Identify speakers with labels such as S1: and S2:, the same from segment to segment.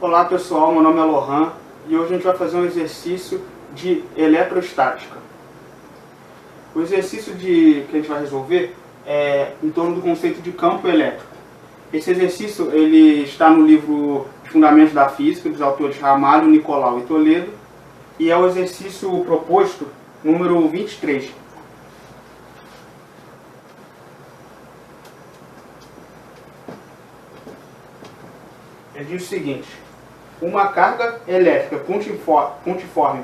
S1: Olá pessoal, meu nome é Lohan e hoje a gente vai fazer um exercício de eletrostática. O exercício que a gente vai resolver é em torno do conceito de campo elétrico. Esse exercício ele está no livro Fundamentos da Física, dos autores Ramalho, Nicolau e Toledo, e é o exercício proposto número 23. Ele diz o seguinte: uma carga elétrica pontiforme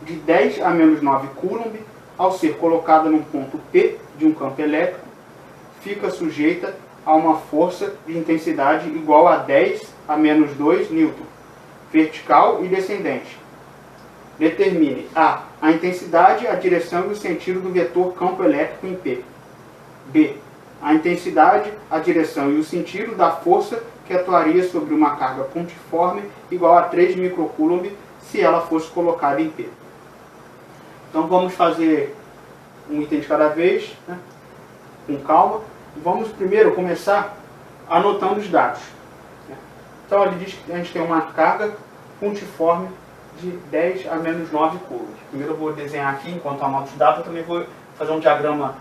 S1: de 10 a menos 9 coulomb, ao ser colocada num ponto P de um campo elétrico, fica sujeita a uma força de intensidade igual a 10 a menos 2 newton, vertical e descendente. Determine a intensidade, a direção e o sentido do vetor campo elétrico em P. B. A intensidade, a direção e o sentido da força que atuaria sobre uma carga pontiforme igual a 3 microcoulomb se ela fosse colocada em P. Então vamos fazer um item de cada vez, né, com calma. Vamos primeiro começar anotando os dados. Então ele diz que a gente tem uma carga pontiforme de 10 a menos 9 coulomb. Primeiro eu vou desenhar aqui enquanto anoto os dados, eu também vou fazer um diagrama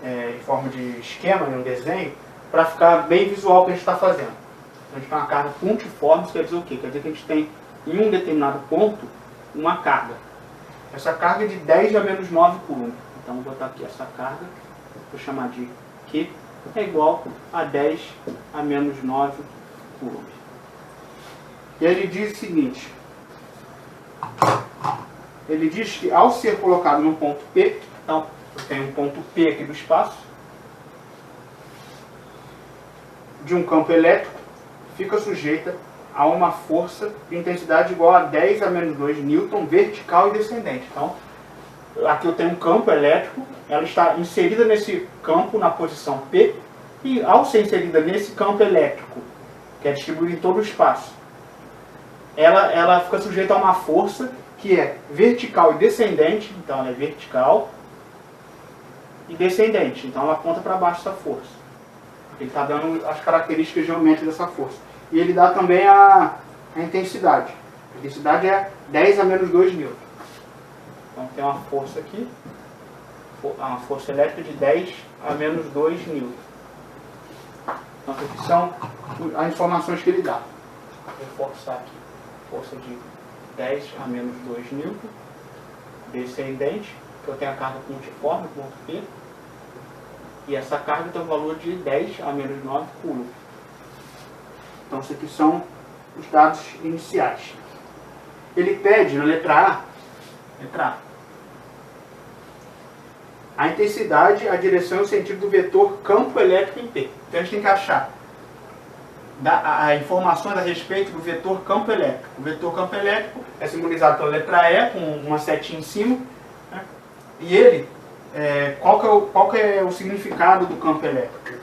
S1: em forma de esquema, um desenho, para ficar bem visual o que a gente está fazendo. A gente tem uma carga pontiforme, isso quer dizer o quê? Quer dizer que a gente tem em um determinado ponto uma carga. Essa carga é de 10 a menos 9 coulomb. Então vou botar aqui essa carga, vou chamar de Q, é igual a 10 a menos 9 coulomb. E ele diz o seguinte: ele diz que ao ser colocado num ponto P, então eu tenho um ponto P aqui do espaço, de um campo elétrico, fica sujeita a uma força de intensidade igual a 10 a menos 2 newton, vertical e descendente. Então, aqui eu tenho um campo elétrico, ela está inserida nesse campo na posição P, e ao ser inserida nesse campo elétrico, que é distribuído em todo o espaço, ela fica sujeita a uma força que é vertical e descendente. Então ela é vertical e descendente, então ela aponta para baixo essa força. Ele está dando as características geométricas dessa força. E ele dá também a intensidade. A intensidade é 10 a menos 2 newton. Então tem uma força aqui, uma força elétrica de 10 a menos 2 newton. Então aqui são as informações que ele dá. Vou reforçar aqui. Força de 10 a menos 2 newton, descendente, que eu tenho a carga pontiforme, ponto P, e essa carga tem um valor de 10 a menos 9 coulomb. Então, esses aqui são os dados iniciais. Ele pede na letra A intensidade, a direção e o sentido do vetor campo elétrico em P. Então, a gente tem que achar a informações a respeito do vetor campo elétrico. O vetor campo elétrico é simbolizado pela letra E, com uma setinha em cima, né? E ele, qual que é o significado do campo elétrico?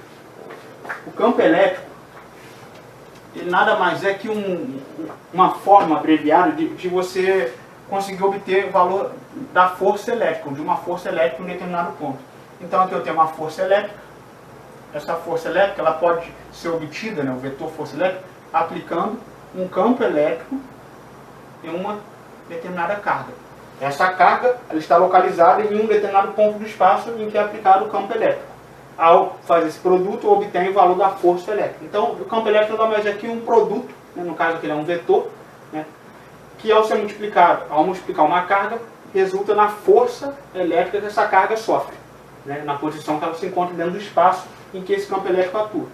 S1: O campo elétrico, ele nada mais é que uma forma abreviada de você conseguir obter o valor da força elétrica, de uma força elétrica em um determinado ponto. Então aqui eu tenho uma força elétrica. Essa força elétrica ela pode ser obtida, né, o vetor força elétrica, aplicando um campo elétrico em uma determinada carga. Essa carga ela está localizada em um determinado ponto do espaço em que é aplicado o campo elétrico. Ao fazer esse produto, obtém o valor da força elétrica. Então, o campo elétrico nada mais é que um produto, né, no caso aqui ele é um vetor, né, que ao ser multiplicado, ao multiplicar uma carga, resulta na força elétrica que essa carga sofre, né, na posição que ela se encontra dentro do espaço em que esse campo elétrico atua.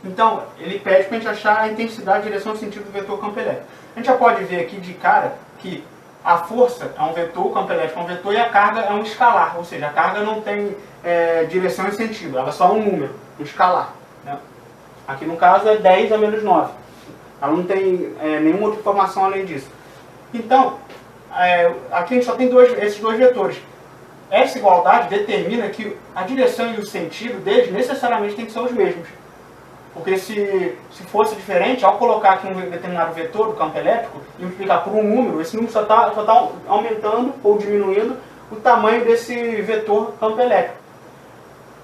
S1: Então, ele pede para a gente achar a intensidade, a direção e o sentido do vetor campo elétrico. A gente já pode ver aqui de cara que a força é um vetor, o campo elétrico é um vetor e a carga é um escalar, ou seja, a carga não tem direção e sentido, ela é só um número, um escalar, né? Aqui no caso é 10 a menos 9, ela não tem nenhuma outra informação além disso. Então, aqui a gente só tem esses dois vetores. Essa igualdade determina que a direção e o sentido deles necessariamente têm que ser os mesmos. Porque se fosse diferente, ao colocar aqui um determinado vetor do campo elétrico e multiplicar por um número, esse número só está aumentando ou diminuindo o tamanho desse vetor campo elétrico.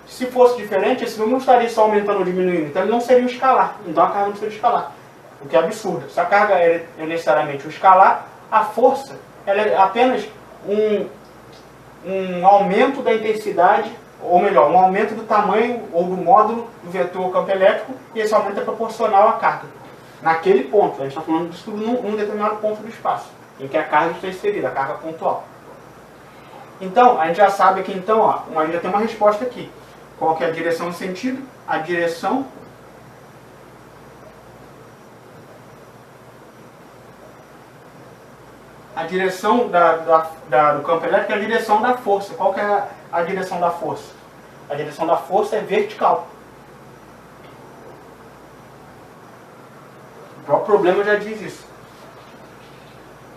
S1: Se fosse diferente, esse número não estaria só aumentando ou diminuindo, então ele não seria um escalar, então a carga não seria escalar. o que é absurdo. Se a carga é necessariamente um escalar, a força ela é apenas um aumento da intensidade, ou melhor, um aumento do tamanho ou do módulo do vetor campo elétrico, e esse aumento é proporcional à carga. Naquele ponto, a gente está falando disso tudo num determinado ponto do espaço, em que a carga está inserida, a carga pontual. Então, a gente já sabe aqui, então, ó, a gente já tem uma resposta aqui. Qual que é a direção e sentido? A direção do campo elétrico é a direção da força. Qual que é a direção da força? A direção da força é vertical. O próprio problema já diz isso.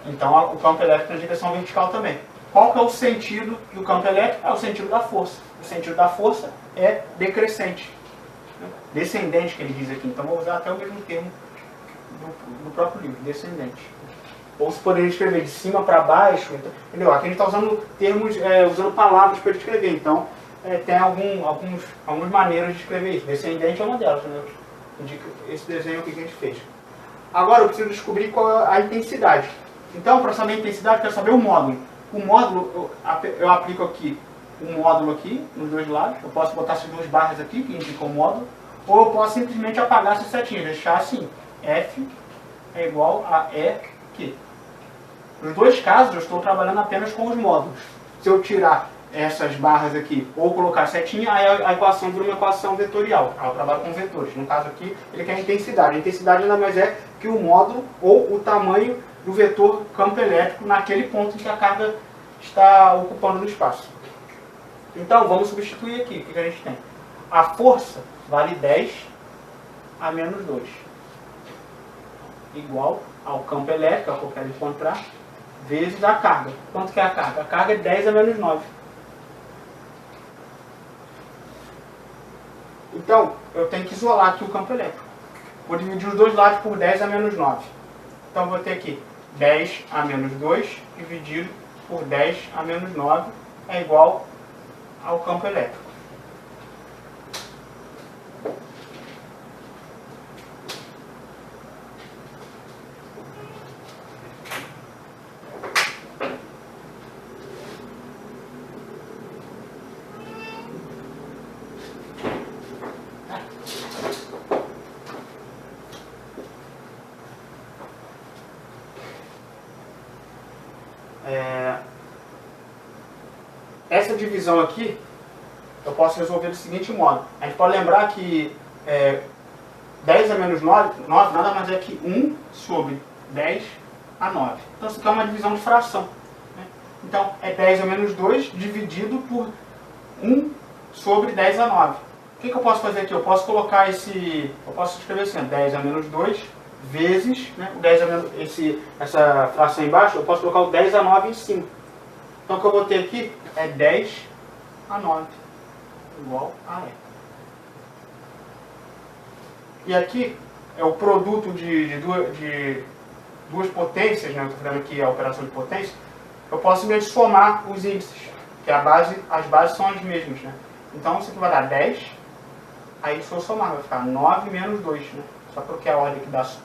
S1: Então, o campo elétrico tem a direção vertical também. Qual que é o sentido do campo elétrico? É o sentido da força. O sentido da força é decrescente. Descendente, que ele diz aqui. Então, vou usar até o mesmo termo do próprio livro, descendente. Ou se poderia escrever de cima para baixo. Entendeu? Aqui a gente está usando termos, usando palavras para escrever. Então, tem algumas maneiras de escrever isso. Descendente é uma delas. Né? Indica esse desenho aqui que a gente fez. Agora, eu preciso descobrir qual é a intensidade. Então, para saber a intensidade, eu quero saber o módulo. O módulo, eu aplico aqui um módulo aqui, nos dois lados. Eu posso botar essas duas barras aqui, que indicam o módulo. Ou eu posso simplesmente apagar essa setinha, deixar assim. F é igual a EQ. Nos dois casos, eu estou trabalhando apenas com os módulos. Se eu tirar essas barras aqui, ou colocar setinha, aí a equação vira uma equação vetorial. Eu trabalho com vetores. No caso aqui, ele quer a intensidade. A intensidade nada mais é que o módulo ou o tamanho do vetor campo elétrico naquele ponto em que a carga está ocupando no espaço. Então, vamos substituir aqui. O que a gente tem? A força vale 10 a menos 2. Igual ao campo elétrico, é o que eu quero encontrar, vezes a carga. Quanto que é a carga? A carga é 10 a menos 9. Então, eu tenho que isolar aqui o campo elétrico. Vou dividir os dois lados por 10 a menos 9. Então, vou ter aqui 10 a menos 2 dividido por 10 a menos 9 é igual ao campo elétrico. Essa divisão aqui, eu posso resolver do seguinte modo. A gente pode lembrar que 10 a menos 9 nada mais é que 1 sobre 10 a 9. Então, isso aqui é uma divisão de fração. Né? Então, é 10 a menos 2 dividido por 1 sobre 10 a 9. O que eu posso fazer aqui? Eu posso colocar eu posso escrever assim, 10 a menos 2 vezes, né, 10 a menos, essa fração embaixo, eu posso colocar o 10 a 9 em cima. Então, o que eu vou ter aqui é 10 a 9, igual a E. E aqui é o produto de duas potências, né? Eu estou fazendo aqui a operação de potência. Eu posso simplesmente somar os índices, que as bases são as mesmas. Né? Então, isso aqui vai dar 10, aí se eu somar, vai ficar 9 menos 2. Né? Só porque a ordem aqui das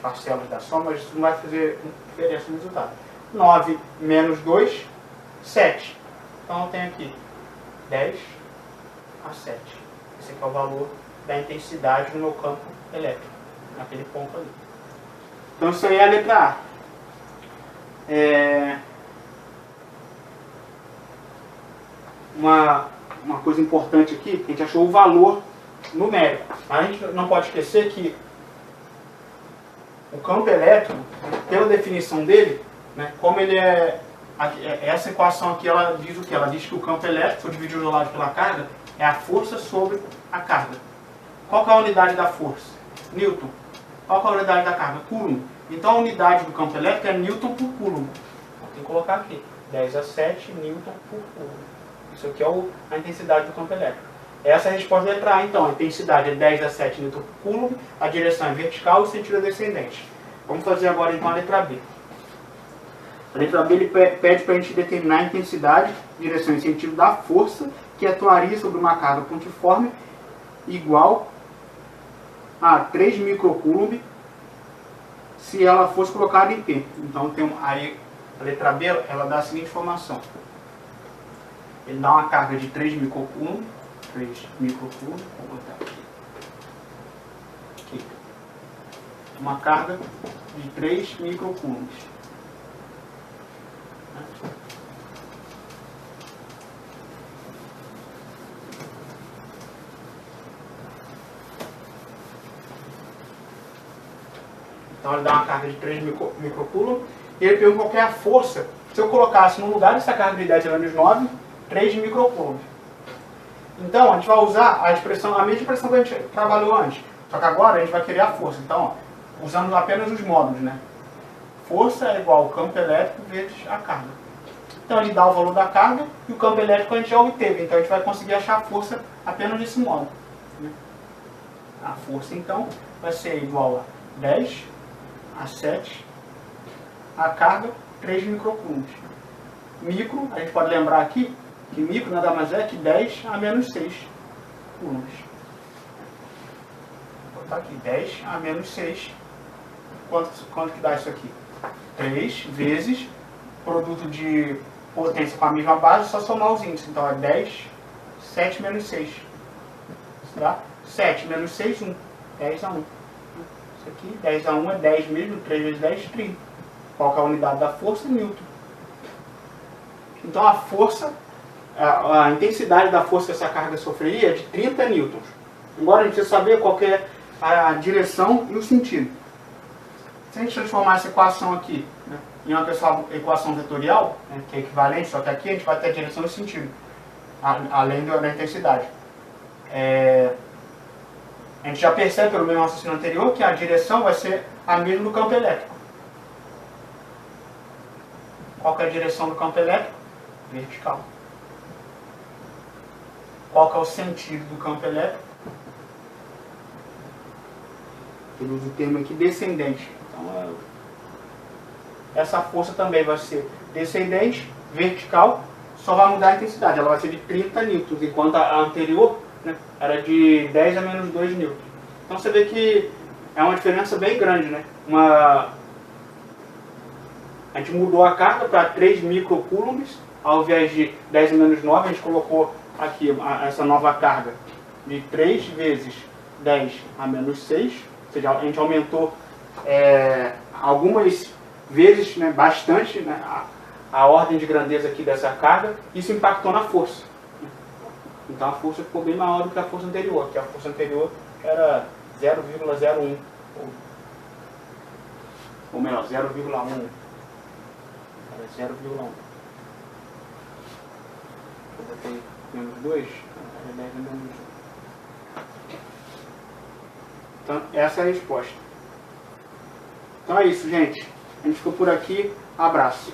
S1: parcelas da soma, isso não vai fazer diferença no resultado. 9 menos 2, 7. Então eu tenho aqui 10 a 7. Esse aqui é o valor da intensidade do meu campo elétrico, naquele ponto ali. Então isso aí é a letra A. Uma coisa importante aqui, a gente achou o valor numérico. Mas a gente não pode esquecer que o campo elétrico, pela definição dele, né, como ele essa equação aqui, ela diz o que? Ela diz que o campo elétrico, se eu dividir o lado pela carga, é a força sobre a carga. Qual que é a unidade da força? Newton. Qual que é a unidade da carga? Coulomb. Então a unidade do campo elétrico é Newton por Coulomb. Tem que colocar aqui. 10 a 7 Newton por Coulomb. Isso aqui é a intensidade do campo elétrico. Essa é a resposta da letra A, então. A intensidade é 10 a 7 Newton por Coulomb, a direção é vertical e o sentido é descendente. Vamos fazer agora então a letra B. A letra B ele pede para a gente determinar a intensidade, direção e sentido da força que atuaria sobre uma carga pontiforme igual 3 microcoulomb se ela fosse colocada em P. Então tem aí a letra B, ela dá a seguinte informação. Ele dá uma carga de 3 microcoulomb, vou botar aqui. Uma carga de 3 microcoulombs. Então ele dá uma carga de 3 microcoulomb e ele pergunta qual é a força se eu colocasse no lugar dessa carga de 10 menos 9, 3 microcoulomb. Então a gente vai usar a mesma expressão que a gente trabalhou antes, só que agora a gente vai querer a força. Então, ó, usando apenas os módulos, né? Força é igual ao campo elétrico vezes a carga. Então ele dá o valor da carga e o campo elétrico a gente já obteve, então a gente vai conseguir achar a força apenas nesse módulo. A força então vai ser igual a 10 a 7, a carga 3 microcoulombs. Micro, a gente pode lembrar aqui que micro nada mais é que 10 a menos 6 coulombs. Vou botar aqui 10 a menos 6. Quanto que dá isso aqui? 3 vezes produto de potência com a mesma base, só somar os índices. Então é 10, 7 menos 6. Isso dá 7 menos 6, 1. 10 a 1. Isso aqui, 10 a 1 é 10 mesmo, 3 vezes 10, 30. Qual que é a unidade da força? Newton. Então a força, a intensidade da força que essa carga sofreria é de 30 newtons. Embora a gente precise saber qual que é a direção e o sentido. Se a gente transformar essa equação aqui, né, em uma equação vetorial, né, que é equivalente, só que aqui a gente vai ter a direção e o sentido, além da intensidade. A gente já percebe pelo mesmo raciocínio anterior que a direção vai ser a mesma do campo elétrico. Qual que é a direção do campo elétrico? Vertical. Qual que é o sentido do campo elétrico? Ele usa o termo aqui descendente. Então, essa força também vai ser descendente, vertical, só vai mudar a intensidade. Ela vai ser de 30 newtons, enquanto a anterior, né, era de 10 a menos 2 newtons. Então você vê que é uma diferença bem grande, né? A gente mudou a carga para 3 microcoulombs, ao invés de 10 a menos 9, a gente colocou aqui essa nova carga de 3 vezes 10 a menos 6, ou seja, a gente aumentou algumas vezes, né, bastante, né, a ordem de grandeza aqui dessa carga. Isso impactou na força. Então a força ficou bem maior do que a força anterior, que a força anterior era 0,01, ou melhor, 0,1. Era 0,1. Eu botei menos 2, era 10 a menos 1. Então essa é a resposta. Então é isso, gente. A gente ficou por aqui. Abraço.